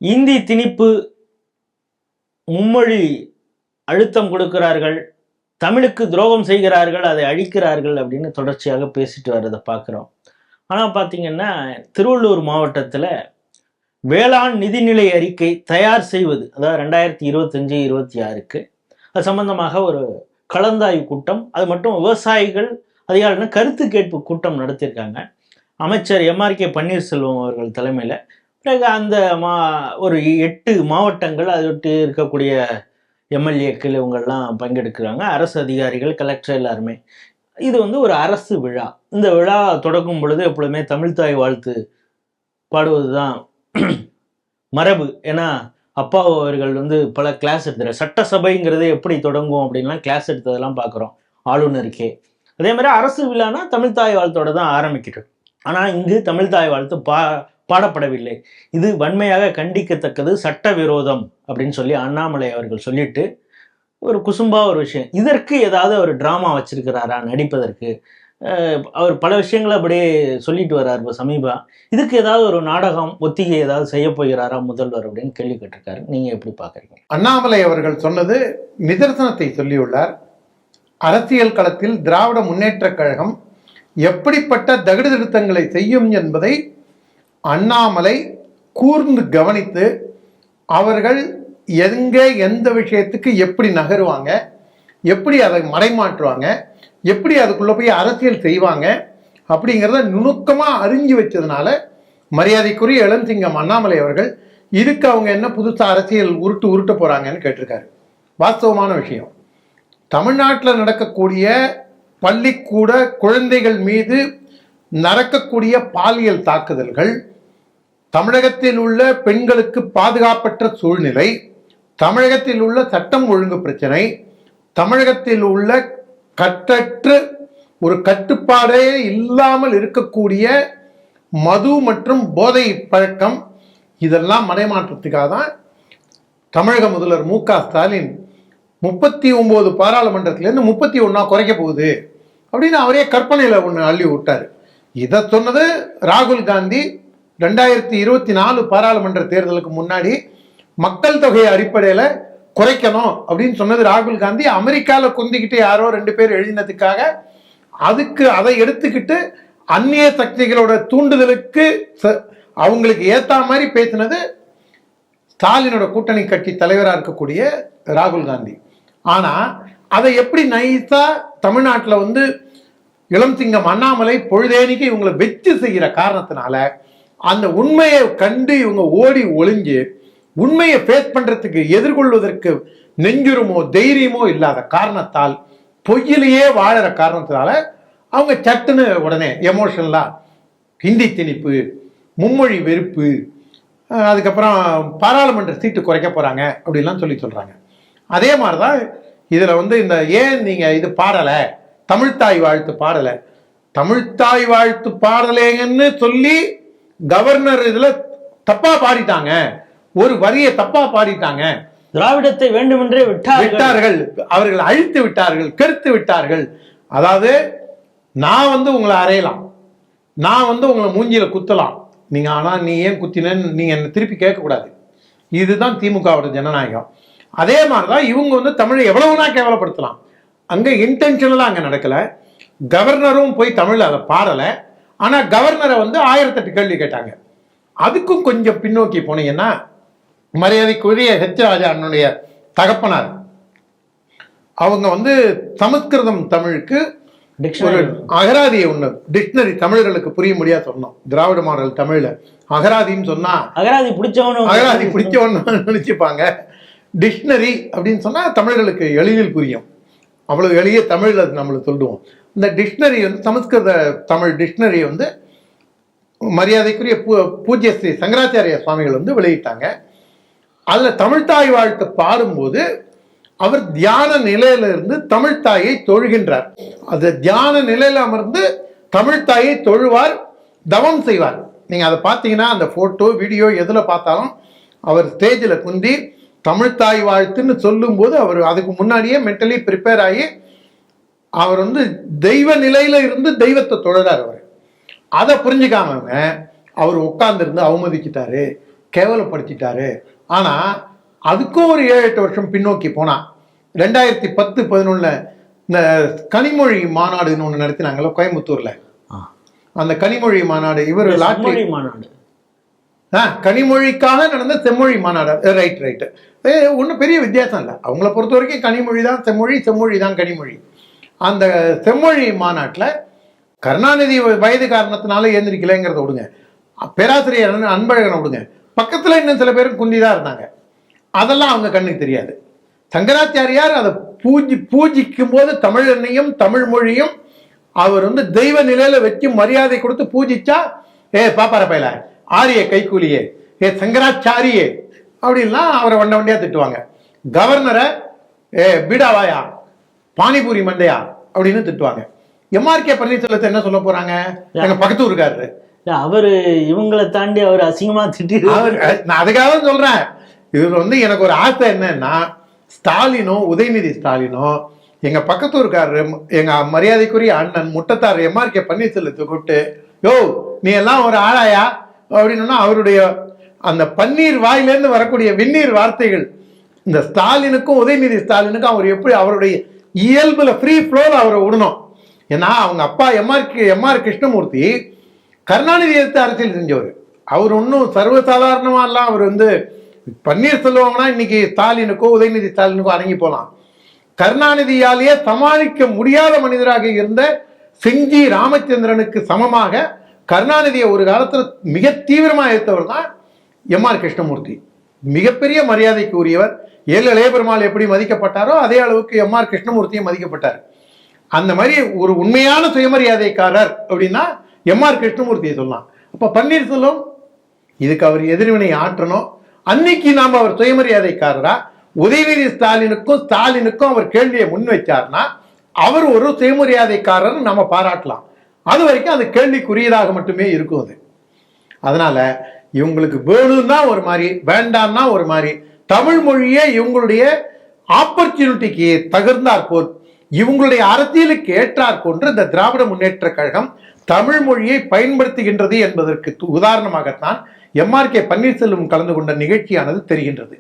இந்தி திணிப்பு, மும்மொழி அழுத்தம் கொடுக்கிறார்கள், தமிழுக்கு துரோகம் செய்கிறார்கள், அதை அழிக்கிறார்கள் அப்படின்னு தொடர்ச்சியாக பேசிட்டு வர்றதை பார்க்குறோம். ஆனால் பார்த்தீங்கன்னா திருவள்ளூர் மாவட்டத்தில் வேளாண் நிதிநிலை அறிக்கை தயார் செய்வது, அதாவது 2025-26க்கு அது சம்பந்தமாக ஒரு கலந்தாய்வு கூட்டம், அது மட்டும் விவசாயிகள் அதிகாரிகள் கருத்து கேட்பு கூட்டம் நடத்தியிருக்காங்க. அமைச்சர் எம்ஆர்கே பன்னீர்செல்வம் அவர்கள் தலைமையில். பிறகு அந்த ஒரு 8 மாவட்டங்கள், அதை விட்டு இருக்கக்கூடிய எம்எல்ஏக்கள் இவங்கெல்லாம் பங்கெடுக்கிறாங்க, அரசு அதிகாரிகள், கலெக்டர் எல்லாருமே. இது ஒரு அரசு விழா. இந்த விழா தொடங்கும் பொழுது எப்பொழுதுமே தமிழ்தாய் வாழ்த்து பாடுவது தான் மரபு. ஏன்னா அப்பா அவர்கள் பல கிளாஸ் எடுத்துறாரு. சட்டசபைங்கிறது எப்படி தொடங்கும் அப்படின்லாம் கிளாஸ் எடுத்ததெல்லாம் பார்க்குறோம் ஆளுநருக்கே. அதே மாதிரி அரசு விழானா தமிழ்தாய் வாழ்த்தோட தான் ஆரம்பிக்கிறது. ஆனால் இங்கு தமிழ்தாய் வாழ்த்து பாடப்படவில்லை. இது வன்மையாக கண்டிக்கத்தக்கது, சட்டவிரோதம் அப்படின்னு சொல்லி அண்ணாமலை அவர்கள் சொல்லிட்டு ஒரு குசும்பா ஒரு விஷயம். இதற்கு ஏதாவது ஒரு டிராமா வச்சிருக்கிறாரா நடிப்பதற்கு? அவர் பல விஷயங்களை அப்படியே சொல்லிட்டு வர்றார். இப்போ சமீபம் இதுக்கு ஏதாவது ஒரு நாடகம், ஒத்திகை ஏதாவது செய்ய போகிறாரா முதல்வர் அப்படின்னு கேள்வி கேட்டிருக்காரு. நீங்க எப்படி பாக்குறீங்க? அண்ணாமலை அவர்கள் சொன்னது நிதர்சனத்தை சொல்லியுள்ளார். அரசியல் களத்தில் திராவிட முன்னேற்ற கழகம் எப்படிப்பட்ட தகுடு திருத்தங்களை செய்யும் என்பதை அண்ணாமலை கூர்ந்து கவனித்து அவர்கள் எங்கே எந்த விஷயத்துக்கு எப்படி நகருவாங்க, எப்படி அதை மறைமாற்றுவாங்க, எப்படி அதுக்குள்ள போய் அரசியல் செய்வாங்க அப்படிங்கிறத நுணுக்கமாக அறிஞ்சு வச்சதுனால மரியாதைக்குரிய இளஞ்சிங்கம் அண்ணாமலை அவர்கள் இதுக்கு அவங்க என்ன புதுசாக அரசியல் உருட்ட போகிறாங்கன்னு கேட்டிருக்காரு. வாஸ்தவமான விஷயம். தமிழ்நாட்டில் நடக்கக்கூடிய பள்ளிக்கூட குழந்தைகள் மீது நடக்கக்கூடிய பாலியல் தாக்குதல்கள், தமிழகத்தில் உள்ள பெண்களுக்கு பாதுகாப்பற்ற சூழ்நிலை, தமிழகத்தில் உள்ள சட்டம் ஒழுங்கு பிரச்சனை, தமிழகத்தில் உள்ள கட்டற்று ஒரு கட்டுப்பாடே இல்லாமல் இருக்கக்கூடிய மது மற்றும் போதை பழக்கம், இதெல்லாம் மறைமாற்றத்துக்காக தான் தமிழக முதல்வர் மு.க.ஸ்டாலின் 39 பாராளுமன்றத்திலேருந்து 31 குறைக்க போகுது அப்படின்னு அவரே கற்பனையில் ஒன்று அள்ளி விட்டார். இதை சொன்னது ராகுல் காந்தி 2024 பாராளுமன்ற தேர்தலுக்கு முன்னாடி மக்கள் தொகை அடிப்படையில் குறைக்கணும் அப்படின்னு சொன்னது ராகுல் காந்தி. அமெரிக்காவில் குந்திக்கிட்டு யாரோ 2 பேர் எழுதினதுக்காக அதை எடுத்துக்கிட்டு அந்நிய சக்திகளோட தூண்டுதலுக்கு அவங்களுக்கு ஏற்ற மாதிரி பேசினது ஸ்டாலினோட கூட்டணி கட்சி தலைவராக இருக்கக்கூடிய ராகுல் காந்தி. ஆனால் அதை எப்படி நைஸா தமிழ்நாட்டில் இளம்சிங்கம் அண்ணாமலை பொழுதேனிக்கு இவங்களை வெச்சு செய்கிற காரணத்தினால அந்த உண்மையை கண்டு இவங்க ஓடி ஒளிஞ்சு உண்மையை ஃபேஸ் பண்றதுக்கு எதிர்கொள்வதற்கு நெஞ்சுரமோ தைரியமோ இல்லாத காரணத்தால் பொய்யிலேயே வாழற காரணத்தினால அவங்க சட்டுன்னு உடனே எமோஷனலா ஹிந்தி திணிப்பு, மும்மொழி வெறுப்பு, அதுக்கப்புறம் பாராளுமன்ற சீட்டு குறைக்க போறாங்க அப்படின்லாம் சொல்றாங்க. அதே மாதிரிதான் இதுல இந்த ஏன் நீங்க இது பாடலை, தமிழ்தாய் வாழ்த்து பாடலை, தமிழ்தாய் வாழ்த்து பாடலைங்கன்னு சொல்லி கவர்னர் இதுல தப்பா பாடிட்டாங்க, ஒரு வரியை தப்பா பாடிட்டாங்க, திராவிடத்தை வேண்டுமென்றே விட்டார்கள், அவர்கள் அழித்து விட்டார்கள், கெடுத்து விட்டார்கள். அதாவது நான் உங்களை அறையலாம், நான் உங்களை மூஞ்சியில குத்தலாம், நீங்க ஆனா நீ ஏன் குத்தினன்னு நீங்க என்ன திருப்பி கேட்கக்கூடாது. இதுதான் திமுகவோட ஜனநாயகம். அதே மாதிரிதான் இவங்க தமிழை எவ்வளவுனா கேவலப்படுத்தலாம். அங்க இன்டென்ஷனலா அங்க நடக்கல. கவர்னரும் போய் தமிழ்ல அதை பாடல. ஆனா கவர்னரை 1008 கேள்வி கேட்டாங்க. அதுக்கும் கொஞ்சம் பின்னோக்கி போனீங்கன்னா மரியாதைக்குரிய ஹெச் ராஜா அண்ணனுடைய தகப்பனார் அவங்க சமஸ்கிருதம் தமிழுக்கு ஒரு அகராதியை ஒண்ணு டிக்ஷனரி தமிழர்களுக்கு புரிய முடியாது சொன்னோம். திராவிட மாடல் தமிழ்ல அகராதின்னு சொன்னா அகராதி பிடிச்சவன்னு நினைச்சுப்பாங்க. டிக்ஷனரி அப்படின்னு சொன்னா தமிழர்களுக்கு எளிதில் புரியும். அவ்வளவு எளிய தமிழ்ல நம்மளுக்கு சொல்லுவோம். இந்த டிக்ஷனரி சமஸ்கிருத தமிழ் டிக்ஷனரி மரியாதைக்குரிய பூஜ்ய ஸ்ரீ சங்கராச்சாரிய சுவாமிகள் வெளியிட்டாங்க. அதுல தமிழ்தாய் வாழ்த்து பாடும்போது அவர் தியான நிலையில இருந்து தமிழ்தாயை தொழுகின்றார். அது தியான நிலையில அமர்ந்து தமிழ்தாயை தொழுவார், தவம் செய்வார். நீங்க அதை பார்த்தீங்கன்னா அந்த போட்டோ வீடியோ எதுல பார்த்தாலும் அவர் ஸ்டேஜில் குந்தி தமிழ்தாய் வாழ்த்துன்னு சொல்லும் போது அவர் அதுக்கு முன்னாடியே மென்டலி ப்ரிப்பேர் ஆகி அவர் தெய்வ நிலையில இருந்து தெய்வத்தை தொழுறார். அவர் அதை புரிஞ்சுக்காம அவர் உட்கார்ந்து இருந்து அவமதிக்கிட்டாரு, கேவலப்படுத்திட்டாரு. ஆனா அதுக்கும் ஒரு 7-8 வருஷம் பின்னோக்கி போனா 2010-11 இந்த கனிமொழி மாநாடுன்னு ஒண்ணு நடத்தினாங்கல்ல கோயம்புத்தூர்ல. அந்த கனிமொழி மாநாடு இவர் லாட்ரி மாநாடு, கனிமொழிக்காக நடந்த செம்மொழி மாநாடு. ரைட். ஒன்றும் பெரிய வித்தியாசம் இல்லை. அவங்கள பொறுத்த வரைக்கும் கனிமொழி தான் செம்மொழி, செம்மொழி தான் கனிமொழி. அந்த செம்மொழி மாநாட்டில் கருணாநிதி வயது காரணத்தினால ஏந்திரிக்கலைங்கிறத விடுங்க, பேராசிரியர் அன்பழகனை விடுங்க, பக்கத்தில் இன்னும் சில பேரும் குந்திதான் இருந்தாங்க. அதெல்லாம் அவங்க கண்ணுக்கு தெரியாது. சங்கராச்சாரியார் அதை பூஜிக்கும் போது தமிழனையும் தமிழ் மொழியும் அவர் வந்து தெய்வ நிலையில வச்சு மரியாதை கொடுத்து பூஜிச்சா, பாப்பார பையல ஆரிய கைக்கூலியே, சங்கராச்சாரியே அப்படின்லாம் அவரை வண்டியா திட்டுவாங்க. கவர்னரை பீடாவாயா, பானிபூரி மண்டையா அப்படின்னு திட்டுவாங்க. எம்ஆர்கே பன்னீர்செல்வத்தை என்ன சொல்ல போறாங்க? எங்க பக்கத்து ஊருக்காரு அவரு இவங்களை தாண்டி அவர் அசிங்கமா திட்டி. நான் அதுக்காக சொல்றேன். இவர் வந்து எனக்கு ஒரு ஆசை என்னன்னா, ஸ்டாலினோ உதயநிதி ஸ்டாலினோ எங்க பக்கத்தூருக்காரரு எங்க மரியாதைக்குரிய அண்ணன் முட்டத்தார் எம்ஆர்கே பன்னீர்செல்வத்தை கூப்பிட்டு, யோ நீ எல்லாம் ஒரு ஆளாயா அப்படின்னா அவருடைய அந்த பன்னீர் வாயிலேருந்து வரக்கூடிய வெந்நீர் வார்த்தைகள் இந்த ஸ்டாலினுக்கும் உதயநிதி ஸ்டாலினுக்கும் அவர் எப்படி அவருடைய இயல்புல ஃப்ரீ ஃப்ளோல அவரை விடணும். ஏன்னா அவங்க அப்பா எம்ஆர் கிருஷ்ணமூர்த்தி கருணாநிதி எடுத்து அரசியல் செஞ்சவர். அவர் ஒன்றும் சர்வசாதாரணமா எல்லாம் அவர் வந்து பன்னீர்செல்வம்னா இன்னைக்கு ஸ்டாலினுக்கோ உதயநிதி ஸ்டாலினுக்கோ அடங்கி போலாம். கருணாநிதியாலேயே சமாளிக்க முடியாத மனிதராக இருந்த செஞ்சி ராமச்சந்திரனுக்கு சமமாக கருணாநிதியை ஒரு காலத்துல மிக தீவிரமா எடுத்தவர் தான் எம்ஆர் கிருஷ்ணமூர்த்தி. மிகப்பெரிய மரியாதைக்கு உரியவர். இளைய பெருமாள் எப்படி மதிக்கப்பட்டாரோ அதே அளவுக்கு எம்ஆர் கிருஷ்ணமூர்த்தியும் மதிக்கப்பட்டார். அந்த மாதிரி ஒரு உண்மையான சுயமரியாதைக்காரர் அப்படின்னா எம்ஆர் கிருஷ்ணமூர்த்தியை சொல்லலாம். அப்ப பன்னீர்செல்வம் இதுக்கு அவர் எதிர்வினை ஆற்றணும். அன்னைக்கு நாம அவர் சுயமரியாதைக்காரரா உதயநிதி ஸ்டாலினுக்கும் அவர் கேள்வியை முன் வச்சார்னா அவர் ஒரு சுயமரியாதைக்காரர் நம்ம பாராட்டலாம். அது வரைக்கும் அது கேள்விக்குரியதாக மட்டுமே இருக்கும். அது அதனால இவங்களுக்கு வேணும்னா ஒரு மாதிரி, வேண்டாம்னா ஒரு மாதிரி. தமிழ் மொழியே இவங்களுடைய ஆப்பர்ச்சுனிட்டிக்கு தகுந்தாற்போல், இவங்களுடைய அரசியலுக்கு ஏற்றாற்போன்று இந்த திராவிட முன்னேற்ற கழகம் தமிழ் மொழியை பயன்படுத்துகின்றது என்பதற்கு உதாரணமாகத்தான் எம்ஆர்கே பன்னீர்செல்வம் கலந்து கொண்ட நிகழ்ச்சியானது தெரிகின்றது.